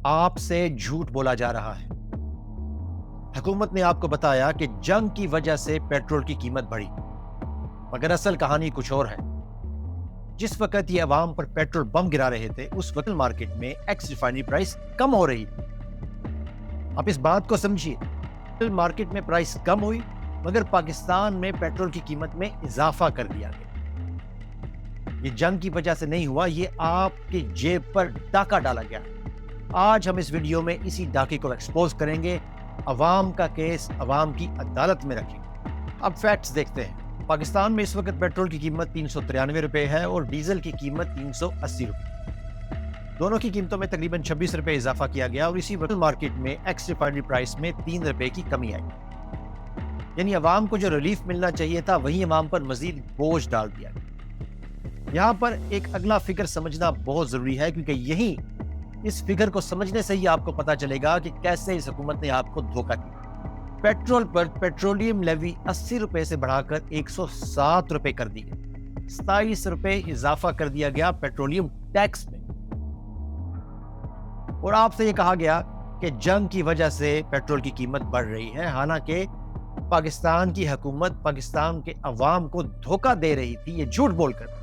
آپ سے جھوٹ بولا جا رہا ہے۔ حکومت نے آپ کو بتایا کہ جنگ کی وجہ سے پیٹرول کی قیمت بڑھی، مگر اصل کہانی کچھ اور ہے۔ جس وقت یہ عوام پر پیٹرول بم گرا رہے تھے، اس وقت مارکیٹ میں ایکس ریفائنری پرائس کم ہو رہی تھی۔ آپ اس بات کو سمجھیے، مارکیٹ میں پرائس کم ہوئی، مگر پاکستان میں پیٹرول کی قیمت میں اضافہ کر دیا گیا۔ یہ جنگ کی وجہ سے نہیں ہوا، یہ آپ کی جیب پر ڈاکہ ڈالا گیا۔ آج ہم اس ویڈیو میں اسی ڈاکے کو ایکسپوز کریں گے، عوام کا کیس عوام کی عدالت میں رکھیں گے۔ اب فیکٹس دیکھتے ہیں۔ پاکستان میں اس وقت پیٹرول کی قیمت 393 روپے ہے اور ڈیزل کی قیمت 380 روپے۔ دونوں کی قیمتوں میں تقریباً 26 روپے اضافہ کیا گیا اور اسی وقت مارکیٹ میں ایکس ریفائنری پرائس میں 3 روپے کی کمی آئی۔ یعنی عوام کو جو ریلیف ملنا چاہیے تھا، وہی عوام پر مزید بوجھ ڈال دیا گیا۔ یہاں پر ایک اگلا فگر سمجھنا بہت ضروری ہے، کیونکہ یہی اس فگر کو سمجھنے سے ہی آپ کو پتا چلے گا کہ کیسے اس حکومت نے آپ کو دھوکہ دیا۔ پیٹرول پر پیٹرولیم لیوی 80 روپے سے بڑھا کر 107 روپے کر دی گئی۔ 27 روپے اضافہ کر دیا گیا پیٹرولیم ٹیکس میں، اور آپ سے یہ کہا گیا کہ جنگ کی وجہ سے پیٹرول کی قیمت بڑھ رہی ہے، حالانکہ پاکستان کی حکومت پاکستان کے عوام کو دھوکہ دے رہی تھی یہ جھوٹ بول کر۔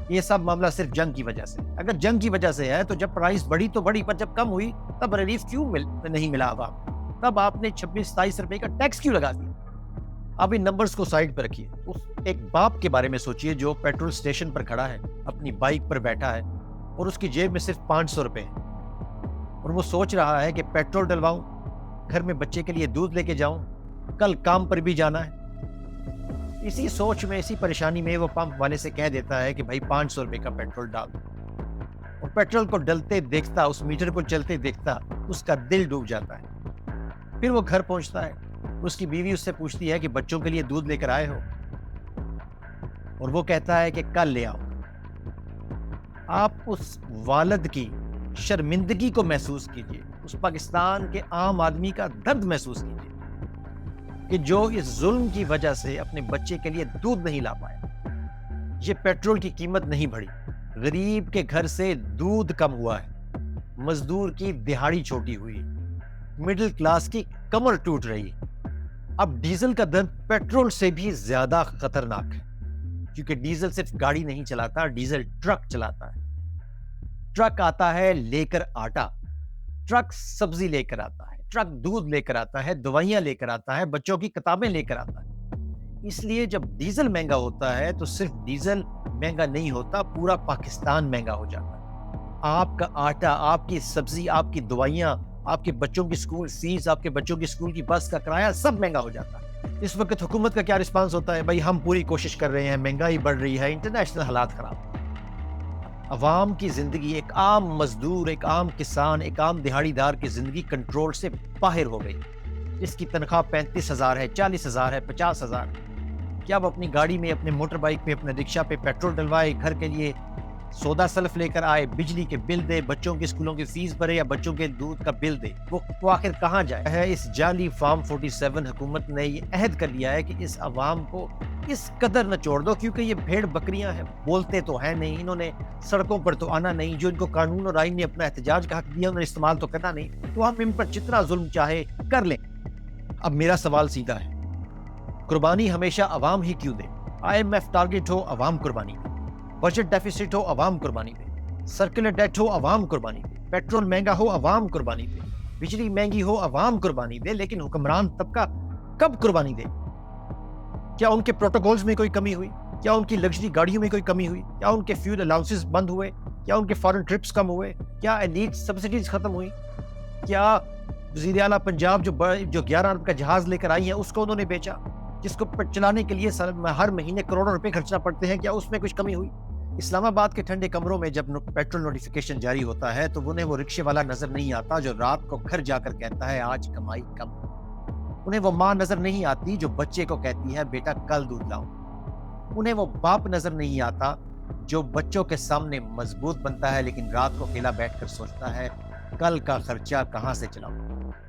یہ سب معاملہ صرف جنگ کی وجہ سے۔ اگر جنگ کی وجہ سے ہے تو جب پرائس بڑھی تو بڑھی، پر جب کم ہوئی تب ریلیف کیوں نہیں ملا عوام کو؟ تب آپ نے 26-27 روپے کا ٹیکس کیوں لگا دیا؟ اب ان نمبرز کو سائڈ پہ رکھیے، اس ایک باپ کے بارے میں سوچئے جو پیٹرول سٹیشن پر کھڑا ہے، اپنی بائک پر بیٹھا ہے اور اس کی جیب میں صرف 500 روپے ہیں، اور وہ سوچ رہا ہے کہ پیٹرول ڈلواؤں، گھر میں بچے کے لیے دودھ لے کے جاؤں، کل کام پر بھی جانا ہے۔ اسی سوچ میں، اسی پریشانی میں وہ پمپ والے سے کہہ دیتا ہے کہ بھائی 500 روپے کا پیٹرول ڈال دو، اور پیٹرول کو ڈلتے دیکھتا، اس میٹر کو چلتے دیکھتا اس کا دل ڈوب جاتا ہے۔ پھر وہ گھر پہنچتا ہے، اس کی بیوی اس سے پوچھتی ہے کہ بچوں کے لیے دودھ لے کر آئے ہو، اور وہ کہتا ہے کہ کل لے آؤ۔ آپ اس والد کی شرمندگی کو محسوس کیجئے، اس پاکستان کے عام آدمی کا درد محسوس کیجئے کہ جو اس ظلم کی وجہ سے اپنے بچے کے لیے دودھ نہیں لا پایا۔ یہ پیٹرول کی قیمت نہیں بڑھی، غریب کے گھر سے دودھ کم ہوا ہے، مزدور کی دہاڑی چھوٹی ہوئی، مڈل کلاس کی کمر ٹوٹ رہی۔ اب ڈیزل کا درد پیٹرول سے بھی زیادہ خطرناک ہے، کیونکہ ڈیزل صرف گاڑی نہیں چلاتا، ڈیزل ٹرک چلاتا ہے۔ ٹرک آتا ہے لے کر آٹا، ٹرک سبزی لے کر آتا ہے، ٹرک دودھ لے کر آتا ہے، دوائیاں لے کر آتا ہے، بچوں کی کتابیں لے کر آتا ہے۔ اس لیے جب ڈیزل مہنگا ہوتا ہے تو صرف ڈیزل مہنگا نہیں ہوتا، پورا پاکستان مہنگا ہو جاتا ہے۔ آپ کا آٹا، آپ کی سبزی، آپ کی دوائیاں، آپ کے بچوں کی سکول فیس، آپ کے بچوں کی سکول کی بس کا کرایہ، سب مہنگا ہو جاتا ہے۔ اس وقت حکومت کا کیا رسپانس ہوتا ہے؟ بھائی ہم پوری کوشش کر رہے ہیں، مہنگائی بڑھ رہی ہے، انٹرنیشنل حالات خراب۔ عوام کی زندگی، ایک عام مزدور، ایک عام کسان، ایک عام دہاڑی دار کی زندگی کنٹرول سے باہر ہو گئی۔ جس کی تنخواہ 35,000 ہے، 40,000 ہے، 50,000 ہے، کیا وہ اپنی گاڑی میں، اپنے موٹر بائک پہ، اپنے رکشہ پہ پیٹرول ڈلوائے، گھر کے لیے سودا سلف لے کر آئے، بجلی کے بل دے، بچوں کے اسکولوں کی فیس بھرے یا بچوں کے دودھ کا بل دے؟ وہ آخر کہاں جائے ہے؟ اس جعلی فارم 47 حکومت نے یہ عہد کر لیا ہے کہ اس عوام کو اس قدر نہ چھوڑ دو، کیونکہ یہ بھیڑ بکریاں ہیں، بولتے تو ہیں نہیں، انہوں نے سڑکوں پر تو آنا نہیں، جو ان کو قانون اور آئین نے اپنا احتجاج کا حق دیا انہوں نے استعمال تو کرنا نہیں، تو ہم ان پر جتنا ظلم چاہے کر لیں۔ اب میرا سوال سیدھا ہے، قربانی ہمیشہ عوام ہی کیوں دے؟ IMF ٹارگٹ ہو، عوام قربانی دے، بجٹ ڈیفیسٹ ہو، عوام قربانی دے، سرکولر ڈیٹ ہو، عوام قربانی دے، پیٹرول مہنگا ہو، عوام قربانی دے، بجلی مہنگی ہو، عوام قربانی دے، لیکن حکمران طبقہ کب قربانی دے؟ کیا ان کے پروٹوکولز میں کوئی کمی ہوئی؟ کیا ان کی لگژری گاڑیوں میں کوئی کمی ہوئی؟ کیا ان کے فیول الاؤنسز بند ہوئے؟ کیا ان کے فارن ٹرپس کم ہوئے؟ کیا ایلیٹ سبسڈیز ختم ہوئی؟ کیا وزیر اعلیٰ پنجاب جو 11 ارب کا جہاز لے کر آئی ہیں اس کو انہوں نے بیچا، جس کو چلانے کے لیے ہر مہینے کروڑوں روپے خرچنا پڑتے ہیں؟ کیا اس میں کچھ کمی ہوئی؟ اسلام آباد کے ٹھنڈے کمروں میں جب پیٹرول نوٹیفیکیشن جاری ہوتا ہے تو انہیں وہ رکشے والا نظر نہیں آتا جو رات کو گھر جا کر کہتا ہے آج کمائی کم۔ انہیں وہ ماں نظر نہیں آتی جو بچے کو کہتی ہے بیٹا کل دودھ لاؤ۔ انہیں وہ باپ نظر نہیں آتا جو بچوں کے سامنے مضبوط بنتا ہے لیکن رات کو اکیلا بیٹھ کر سوچتا ہے کل کا خرچہ کہاں سے چلاؤں۔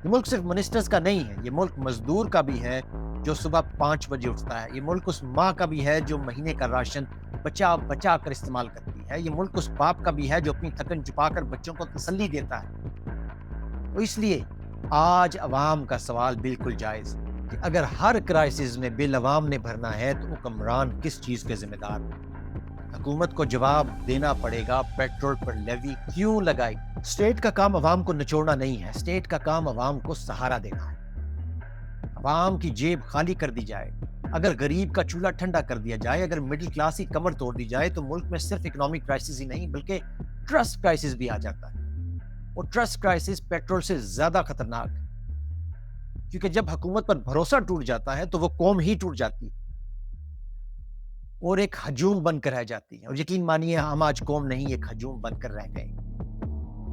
یہ ملک صرف منسٹرز کا نہیں ہے، یہ ملک مزدور کا بھی ہے جو صبح 5 بجے اٹھتا ہے، یہ ملک اس ماں کا بھی ہے جو مہینے کا راشن بچا بچا کر استعمال کرتی ہے، یہ ملک اس باپ کا بھی ہے جو اپنی تھکن چھپا کر بچوں کو تسلی دیتا ہے۔ تو اس لیے آج عوام کا سوال بالکل جائز کہ اگر ہر کرائسس میں بل عوام نے بھرنا ہے تو حکمران کس چیز کے ذمہ دار ہیں؟ حکومت کو جواب دینا پڑے گا پیٹرول پر لیوی کیوں لگائی۔ اسٹیٹ کا کام عوام کو نچوڑنا نہیں ہے، اسٹیٹ کا کام عوام کو سہارا دینا ہے۔ عوام کی جیب خالی کر دی جائے، اگر غریب کا چولہا ٹھنڈا کر دیا جائے، اگر مڈل کلاس کی کمر توڑ دی جائے تو ملک میں صرف اکنامک کرائسس ہی نہیں بلکہ ٹرسٹ کرائسس بھی آ جاتا ہے۔ اور ٹرسٹ کرائسس پیٹرول سے زیادہ خطرناک ہے، کیونکہ جب حکومت پر بھروسہ ٹوٹ جاتا ہے تو وہ قوم ہی ٹوٹ جاتی ہے اور ایک ہجوم بن کر رہ جاتی ہے۔ اور یقین مانیے ہم آج قوم نہیں، ایک ہجوم بن کر رہ گئے۔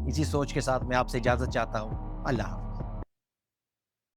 اسی سوچ کے ساتھ میں آپ سے اجازت چاہتا ہوں۔ اللہ حافظ۔